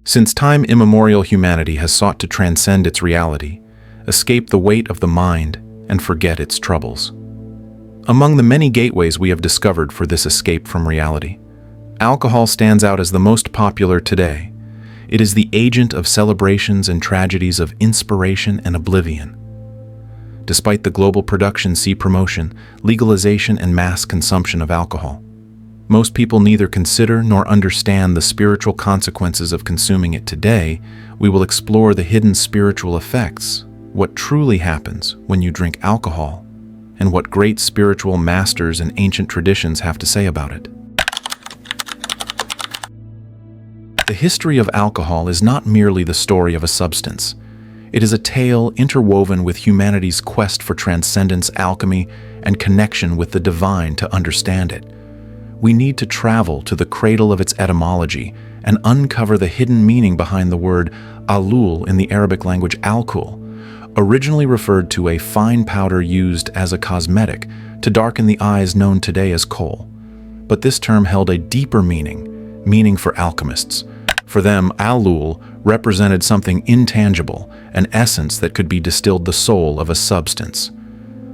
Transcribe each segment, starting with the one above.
Since time immemorial, humanity has sought to transcend its reality, escape the weight of the mind, and forget its troubles. Among the many gateways we have discovered for this escape from reality, alcohol stands out as the most popular today. It is the agent of celebrations and tragedies, of inspiration and oblivion. Despite the global production, promotion, legalization, and mass consumption of alcohol, most people neither consider nor understand the spiritual consequences of consuming it. Today, we will explore the hidden spiritual effects, what truly happens when you drink alcohol, and what great spiritual masters and ancient traditions have to say about it. The history of alcohol is not merely the story of a substance. It is a tale interwoven with humanity's quest for transcendence, alchemy, and connection with the divine to understand it. We need to travel to the cradle of its etymology and uncover the hidden meaning behind the word alul in the Arabic language. Al-Kuhul originally referred to a fine powder used as a cosmetic to darken the eyes, known today as kohl. But this term held a deeper meaning for alchemists. For them, alul represented something intangible, an essence that could be distilled, the soul of a substance,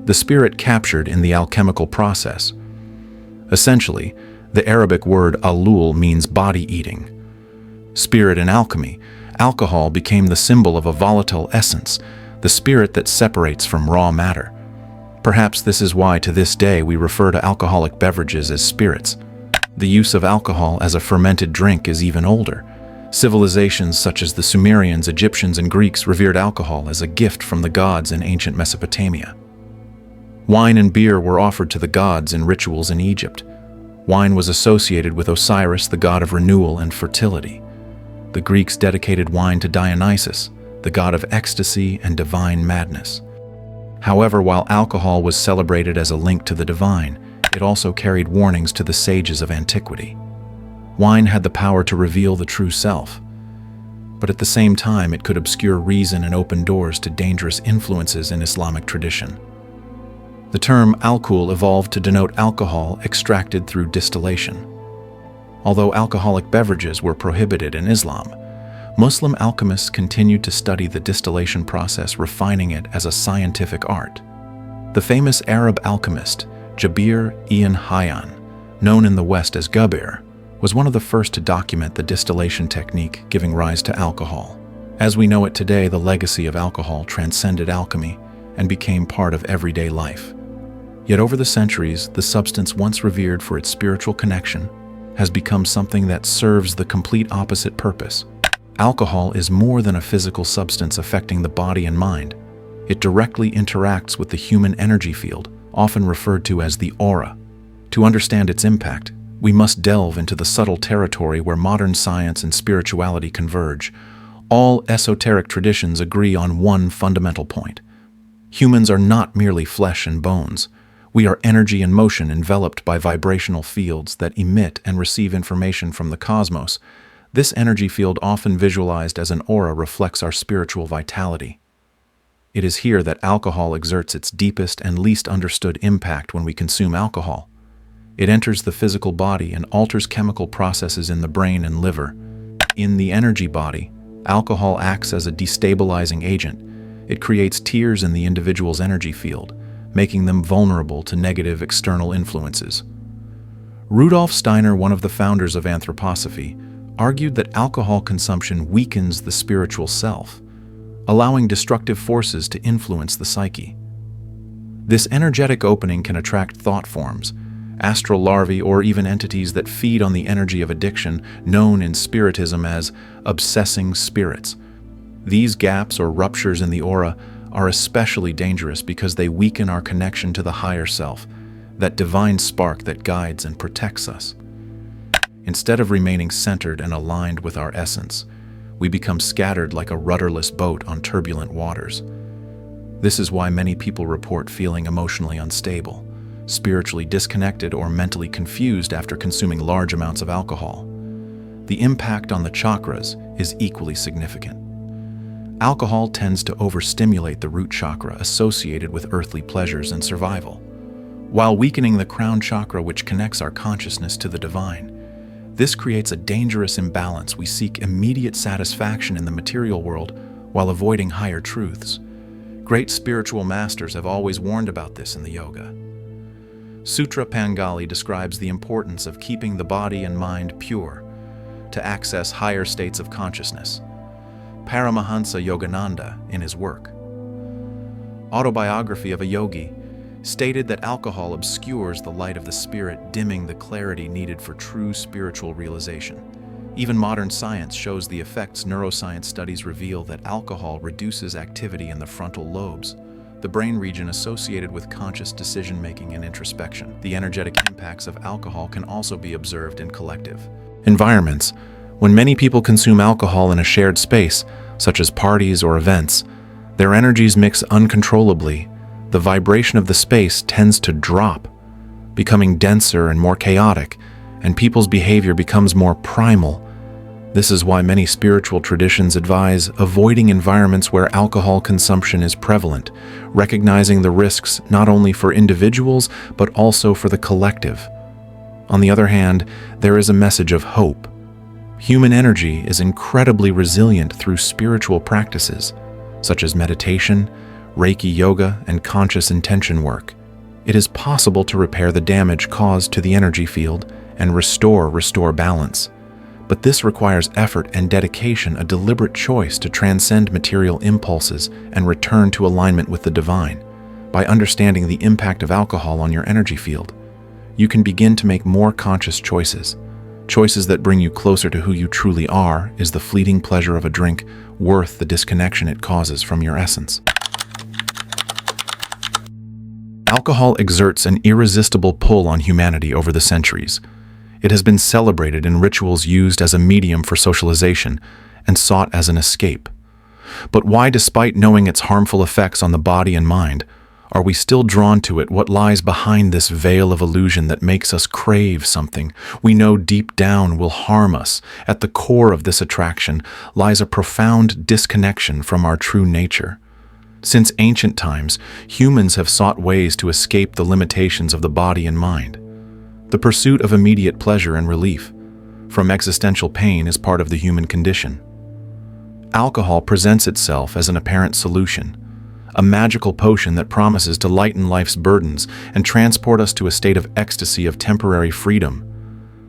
the spirit captured in the alchemical process. Essentially, the Arabic word alul means body-eating. Spirit in alchemy, alcohol became the symbol of a volatile essence, the spirit that separates from raw matter. Perhaps this is why to this day we refer to alcoholic beverages as spirits. The use of alcohol as a fermented drink is even older. Civilizations such as the Sumerians, Egyptians, and Greeks revered alcohol as a gift from the gods in ancient Mesopotamia. Wine and beer were offered to the gods in rituals in Egypt. Wine was associated with Osiris, the god of renewal and fertility. The Greeks dedicated wine to Dionysus, the god of ecstasy and divine madness. However, while alcohol was celebrated as a link to the divine, it also carried warnings to the sages of antiquity. Wine had the power to reveal the true self, but at the same time it could obscure reason and open doors to dangerous influences in Islamic tradition. The term Al-Kuhul evolved to denote alcohol extracted through distillation. Although alcoholic beverages were prohibited in Islam, Muslim alchemists continued to study the distillation process, refining it as a scientific art. The famous Arab alchemist Jabir ibn Hayyan, known in the West as Gabir, was one of the first to document the distillation technique giving rise to alcohol. As we know it today, the legacy of alcohol transcended alchemy and became part of everyday life. Yet over the centuries, the substance once revered for its spiritual connection has become something that serves the complete opposite purpose. Alcohol is more than a physical substance affecting the body and mind. It directly interacts with the human energy field, often referred to as the aura. To understand its impact, we must delve into the subtle territory where modern science and spirituality converge. All esoteric traditions agree on one fundamental point. Humans are not merely flesh and bones. We are energy and motion enveloped by vibrational fields that emit and receive information from the cosmos. This energy field, often visualized as an aura, reflects our spiritual vitality. It is here that alcohol exerts its deepest and least understood impact. When we consume alcohol, it enters the physical body and alters chemical processes in the brain and liver. In the energy body, alcohol acts as a destabilizing agent. It creates tears in the individual's energy field, making them vulnerable to negative external influences. Rudolf Steiner, one of the founders of anthroposophy, argued that alcohol consumption weakens the spiritual self, allowing destructive forces to influence the psyche. This energetic opening can attract thought forms, astral larvae, or even entities that feed on the energy of addiction, known in Spiritism as obsessing spirits. These gaps or ruptures in the aura are especially dangerous because they weaken our connection to the higher self, that divine spark that guides and protects us. Instead of remaining centered and aligned with our essence, we become scattered like a rudderless boat on turbulent waters. This is why many people report feeling emotionally unstable, spiritually disconnected, or mentally confused after consuming large amounts of alcohol. The impact on the chakras is equally significant. Alcohol tends to overstimulate the root chakra associated with earthly pleasures and survival, while weakening the crown chakra, which connects our consciousness to the divine. This creates a dangerous imbalance. We seek immediate satisfaction in the material world while avoiding higher truths. Great spiritual masters have always warned about this in the yoga. Sutra Pangali describes the importance of keeping the body and mind pure to access higher states of consciousness. Paramahansa Yogananda, in his work, Autobiography of a Yogi, stated that alcohol obscures the light of the spirit, dimming the clarity needed for true spiritual realization. Even modern science shows the effects. Neuroscience studies reveal that alcohol reduces activity in the frontal lobes, the brain region associated with conscious decision-making and introspection. The energetic impacts of alcohol can also be observed in collective environments. When many people consume alcohol in a shared space, such as parties or events, their energies mix uncontrollably. The vibration of the space tends to drop, becoming denser and more chaotic, and people's behavior becomes more primal. This is why many spiritual traditions advise avoiding environments where alcohol consumption is prevalent, recognizing the risks not only for individuals but also for the collective. On the other hand, there is a message of hope. Human energy is incredibly resilient through spiritual practices, such as meditation, Reiki yoga, and conscious intention work. It is possible to repair the damage caused to the energy field and restore balance. But this requires effort and dedication, a deliberate choice to transcend material impulses and return to alignment with the divine. By understanding the impact of alcohol on your energy field, you can begin to make more conscious choices. Choices that bring you closer to who you truly are. Is the fleeting pleasure of a drink worth the disconnection it causes from your essence? Alcohol exerts an irresistible pull on humanity over the centuries. It has been celebrated in rituals used as a medium for socialization and sought as an escape. But why, despite knowing its harmful effects on the body and mind, are we still drawn to it? What lies behind this veil of illusion that makes us crave something we know deep down will harm us? At the core of this attraction lies a profound disconnection from our true nature. Since ancient times, humans have sought ways to escape the limitations of the body and mind. The pursuit of immediate pleasure and relief from existential pain is part of the human condition. Alcohol presents itself as an apparent solution, a magical potion that promises to lighten life's burdens and transport us to a state of ecstasy of temporary freedom.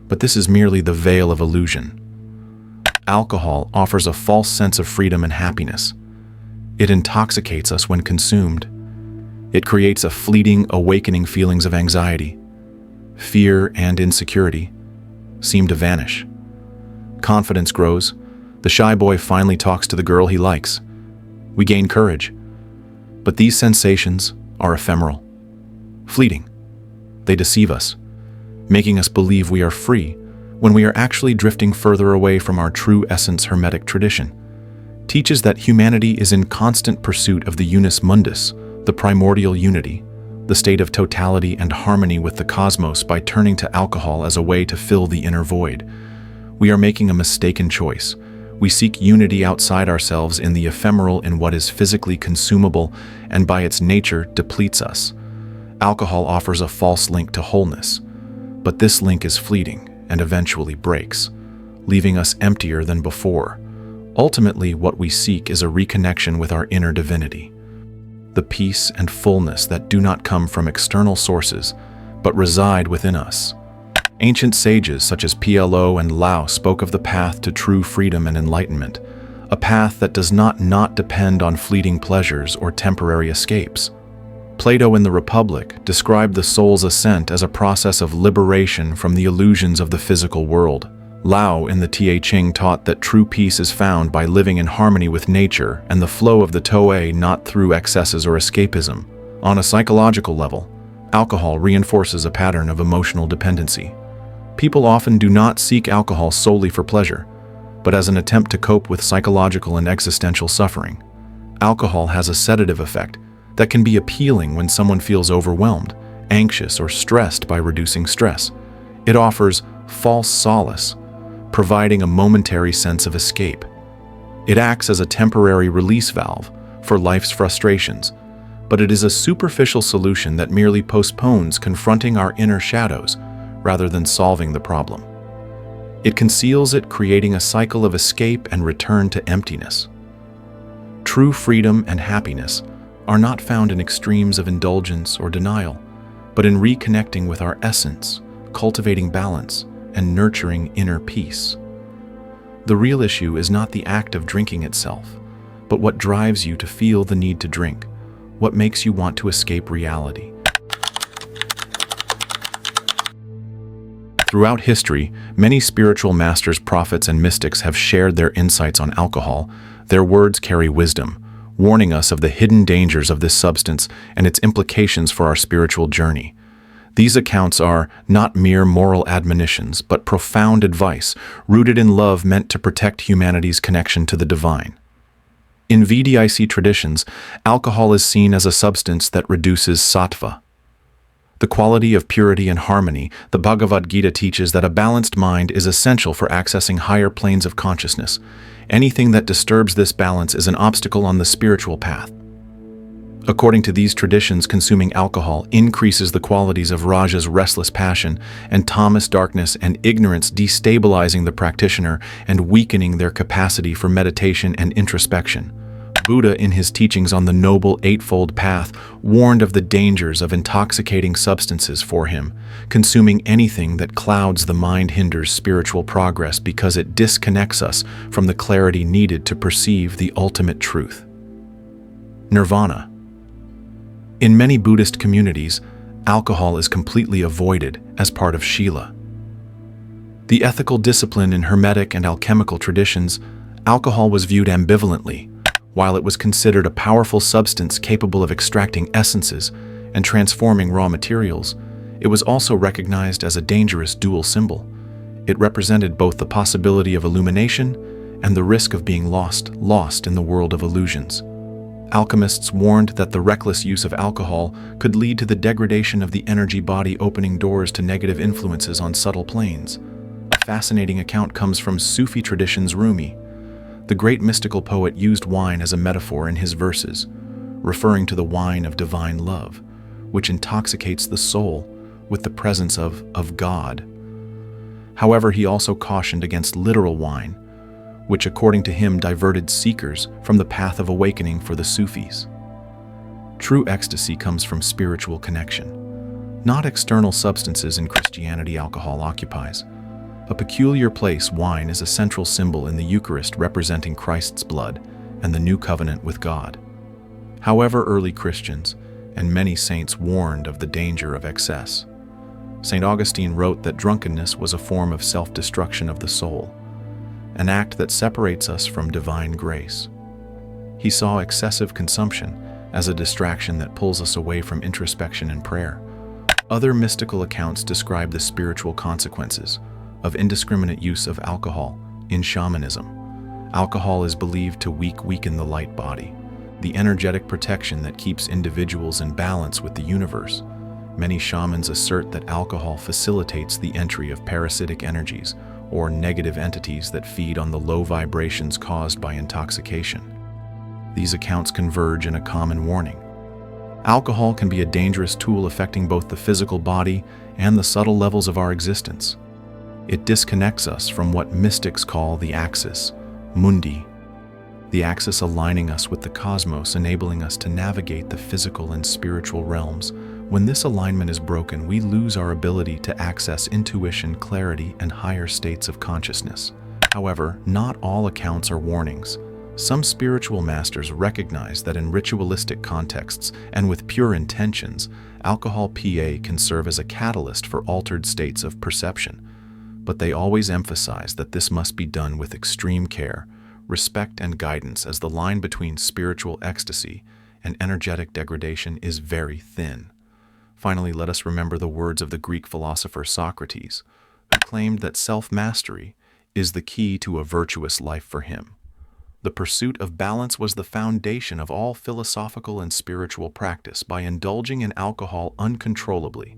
But this is merely the veil of illusion. Alcohol offers a false sense of freedom and happiness. It intoxicates us when consumed. It creates a fleeting, awakening feelings of anxiety. Fear and insecurity seem to vanish. Confidence grows. The shy boy finally talks to the girl he likes. We gain courage. But these sensations are ephemeral, fleeting. They deceive us, making us believe we are free when we are actually drifting further away from our true essence. Hermetic tradition teaches that humanity is in constant pursuit of the unus mundus, the primordial unity, the state of totality and harmony with the cosmos. By turning to alcohol as a way to fill the inner void, we are making a mistaken choice. We seek unity outside ourselves in the ephemeral, in what is physically consumable and by its nature depletes us. Alcohol offers a false link to wholeness, but this link is fleeting and eventually breaks, leaving us emptier than before. Ultimately, what we seek is a reconnection with our inner divinity, the peace and fullness that do not come from external sources, but reside within us. Ancient sages such as PLO and Lao spoke of the path to true freedom and enlightenment, a path that does not depend on fleeting pleasures or temporary escapes. Plato in the Republic described the soul's ascent as a process of liberation from the illusions of the physical world. Lao in the Te Ching taught that true peace is found by living in harmony with nature and the flow of the Toei, not through excesses or escapism. On a psychological level, alcohol reinforces a pattern of emotional dependency. People often do not seek alcohol solely for pleasure, but as an attempt to cope with psychological and existential suffering. Alcohol has a sedative effect that can be appealing when someone feels overwhelmed, anxious, or stressed. By reducing stress, it offers false solace, providing a momentary sense of escape. It acts as a temporary release valve for life's frustrations, but it is a superficial solution that merely postpones confronting our inner shadows rather than solving the problem. It conceals it, creating a cycle of escape and return to emptiness. True freedom and happiness are not found in extremes of indulgence or denial, but in reconnecting with our essence, cultivating balance, and nurturing inner peace. The real issue is not the act of drinking itself, but what drives you to feel the need to drink, what makes you want to escape reality. Throughout history, many spiritual masters, prophets, and mystics have shared their insights on alcohol. Their words carry wisdom, warning us of the hidden dangers of this substance and its implications for our spiritual journey. These accounts are not mere moral admonitions, but profound advice, rooted in love meant to protect humanity's connection to the divine. In Vedaic traditions, alcohol is seen as a substance that reduces sattva, the quality of purity and harmony. The Bhagavad Gita teaches that a balanced mind is essential for accessing higher planes of consciousness. Anything that disturbs this balance is an obstacle on the spiritual path. According to these traditions, consuming alcohol increases the qualities of Raja's restless passion and tamas darkness and ignorance, destabilizing the practitioner and weakening their capacity for meditation and introspection. Buddha, in his teachings on the Noble Eightfold Path, warned of the dangers of intoxicating substances for him. Consuming anything that clouds the mind hinders spiritual progress because it disconnects us from the clarity needed to perceive the ultimate truth. Nirvana. In many Buddhist communities, alcohol is completely avoided as part of Shila. The ethical discipline in Hermetic and alchemical traditions, alcohol was viewed ambivalently. While it was considered a powerful substance capable of extracting essences and transforming raw materials, it was also recognized as a dangerous dual symbol. It represented both the possibility of illumination and the risk of being lost in the world of illusions. Alchemists warned that the reckless use of alcohol could lead to the degradation of the energy body, opening doors to negative influences on subtle planes. A fascinating account comes from Sufi tradition's Rumi. The great mystical poet used wine as a metaphor in his verses, referring to the wine of divine love, which intoxicates the soul with the presence of God. However, he also cautioned against literal wine, which according to him diverted seekers from the path of awakening for the Sufis. True ecstasy comes from spiritual connection, not external substances. In Christianity, alcohol occupies a peculiar place. Wine is a central symbol in the Eucharist, representing Christ's blood and the new covenant with God. However, early Christians and many saints warned of the danger of excess. St. Augustine wrote that drunkenness was a form of self-destruction of the soul, an act that separates us from divine grace. He saw excessive consumption as a distraction that pulls us away from introspection and prayer. Other mystical accounts describe the spiritual consequences of indiscriminate use of alcohol. In shamanism, alcohol is believed to weaken the light body, the energetic protection that keeps individuals in balance with the universe. Many shamans assert that alcohol facilitates the entry of parasitic energies, or negative entities that feed on the low vibrations caused by intoxication. These accounts converge in a common warning. Alcohol can be a dangerous tool affecting both the physical body and the subtle levels of our existence. It disconnects us from what mystics call the axis mundi, the axis aligning us with the cosmos, enabling us to navigate the physical and spiritual realms. When this alignment is broken, we lose our ability to access intuition, clarity, and higher states of consciousness. However, not all accounts are warnings. Some spiritual masters recognize that in ritualistic contexts and with pure intentions, alcohol can serve as a catalyst for altered states of perception. But they always emphasize that this must be done with extreme care, respect, and guidance, as the line between spiritual ecstasy and energetic degradation is very thin. Finally, let us remember the words of the Greek philosopher Socrates, who claimed that self-mastery is the key to a virtuous life for him. The pursuit of balance was the foundation of all philosophical and spiritual practice. By indulging in alcohol uncontrollably,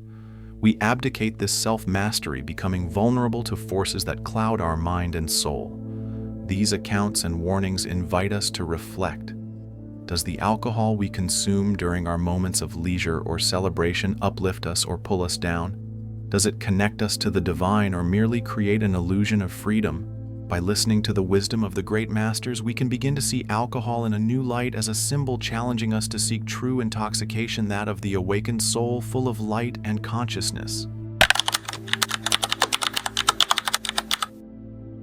we abdicate this self-mastery, becoming vulnerable to forces that cloud our mind and soul. These accounts and warnings invite us to reflect. Does the alcohol we consume during our moments of leisure or celebration uplift us or pull us down? Does it connect us to the divine or merely create an illusion of freedom? By listening to the wisdom of the great masters, we can begin to see alcohol in a new light as a symbol challenging us to seek true intoxication, that of the awakened soul full of light and consciousness.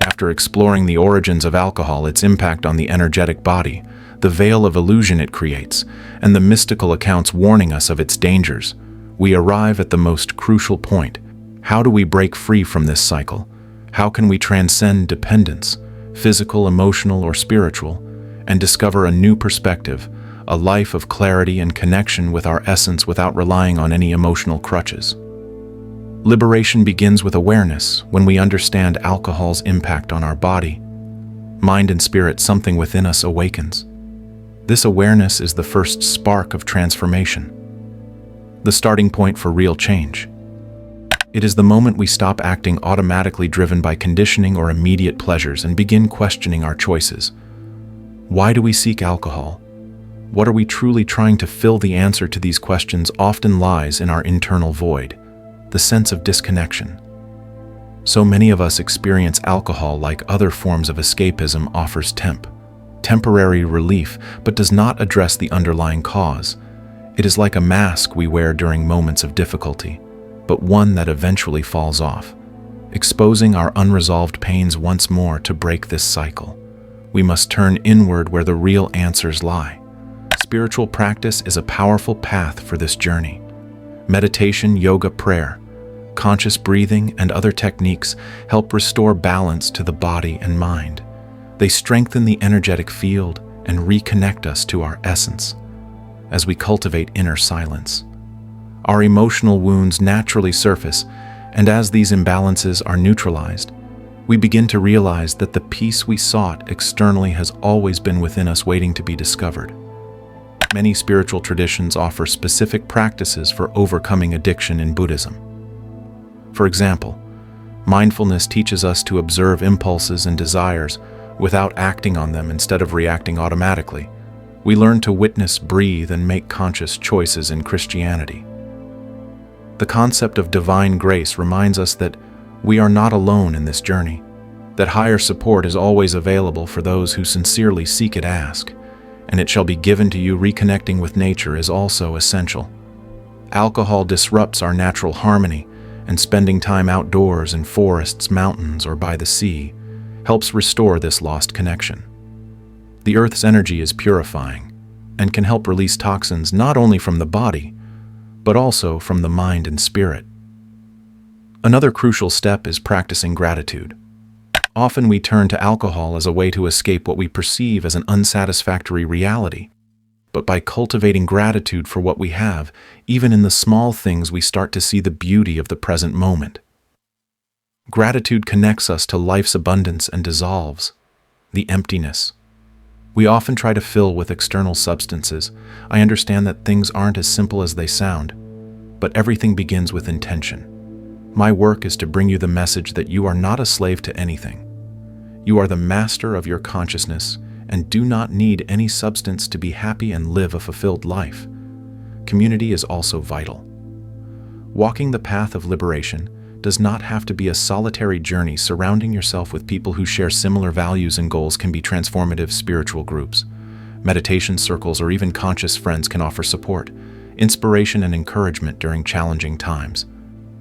After exploring the origins of alcohol, its impact on the energetic body, the veil of illusion it creates, and the mystical accounts warning us of its dangers, we arrive at the most crucial point. How do we break free from this cycle? How can we transcend dependence, physical, emotional, or spiritual, and discover a new perspective, a life of clarity and connection with our essence without relying on any emotional crutches? Liberation begins with awareness. When we understand alcohol's impact on our body, mind, and spirit, something within us awakens. This awareness is the first spark of transformation, the starting point for real change. It is the moment we stop acting automatically driven by conditioning or immediate pleasures and begin questioning our choices. Why do we seek alcohol? What are we truly trying to fill? The answer to these questions often lies in our internal void, the sense of disconnection. So many of us experience alcohol like other forms of escapism, offers temporary relief, but does not address the underlying cause. It is like a mask we wear during moments of difficulty, but one that eventually falls off, exposing our unresolved pains once more. To break this cycle, we must turn inward where the real answers lie. Spiritual practice is a powerful path for this journey. Meditation, yoga, prayer, conscious breathing, and other techniques help restore balance to the body and mind. They strengthen the energetic field and reconnect us to our essence. As we cultivate inner silence, our emotional wounds naturally surface, and as these imbalances are neutralized, we begin to realize that the peace we sought externally has always been within us, waiting to be discovered. Many spiritual traditions offer specific practices for overcoming addiction in Buddhism. For example, mindfulness teaches us to observe impulses and desires without acting on them. Instead of reacting automatically, we learn to witness, breathe, and make conscious choices. In Christianity, the concept of divine grace reminds us that we are not alone in this journey, that higher support is always available for those who sincerely seek it. Ask, and it shall be given to you. Reconnecting with nature is also essential. Alcohol disrupts our natural harmony, and spending time outdoors in forests, mountains, or by the sea helps restore this lost connection. The earth's energy is purifying and can help release toxins not only from the body, but also from the mind and spirit. Another crucial step is practicing gratitude. Often we turn to alcohol as a way to escape what we perceive as an unsatisfactory reality. But by cultivating gratitude for what we have, even in the small things, we start to see the beauty of the present moment. Gratitude connects us to life's abundance and dissolves the emptiness we often try to fill with external substances. I understand that things aren't as simple as they sound, but everything begins with intention. My work is to bring you the message that you are not a slave to anything. You are the master of your consciousness and do not need any substance to be happy and live a fulfilled life. Community is also vital. Walking the path of liberation does not have to be a solitary journey. Surrounding yourself with people who share similar values and goals can be transformative. Spiritual groups, meditation circles, or even conscious friends can offer support, inspiration, and encouragement during challenging times.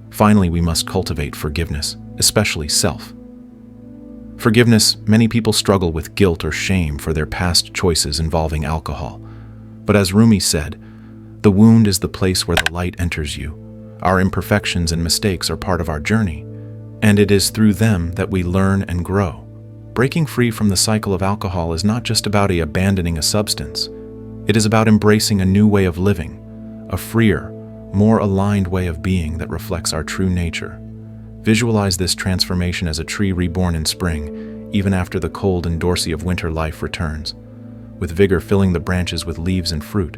Finally, we must cultivate forgiveness, especially self-forgiveness. Many people struggle with guilt or shame for their past choices involving alcohol. But as Rumi said, the wound is the place where the light enters you. Our imperfections and mistakes are part of our journey, and it is through them that we learn and grow. Breaking free from the cycle of alcohol is not just about abandoning a substance. It is about embracing a new way of living, a freer, more aligned way of being that reflects our true nature. Visualize this transformation as a tree reborn in spring, even after the cold and dorsi of winter life returns, with vigor filling the branches with leaves and fruit.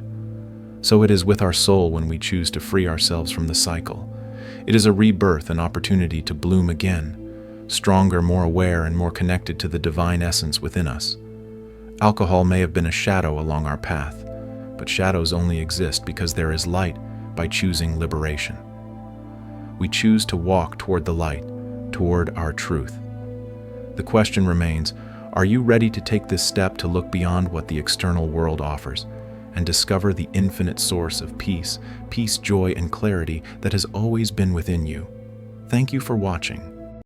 So it is with our soul when we choose to free ourselves from the cycle. It is a rebirth, an opportunity to bloom again, stronger, more aware, and more connected to the divine essence within us. Alcohol may have been a shadow along our path, but shadows only exist because there is light. By choosing liberation, we choose to walk toward the light, toward our truth. The question remains, are you ready to take this step to look beyond what the external world offers and discover the infinite source of peace, joy, and clarity that has always been within you? Thank you for watching.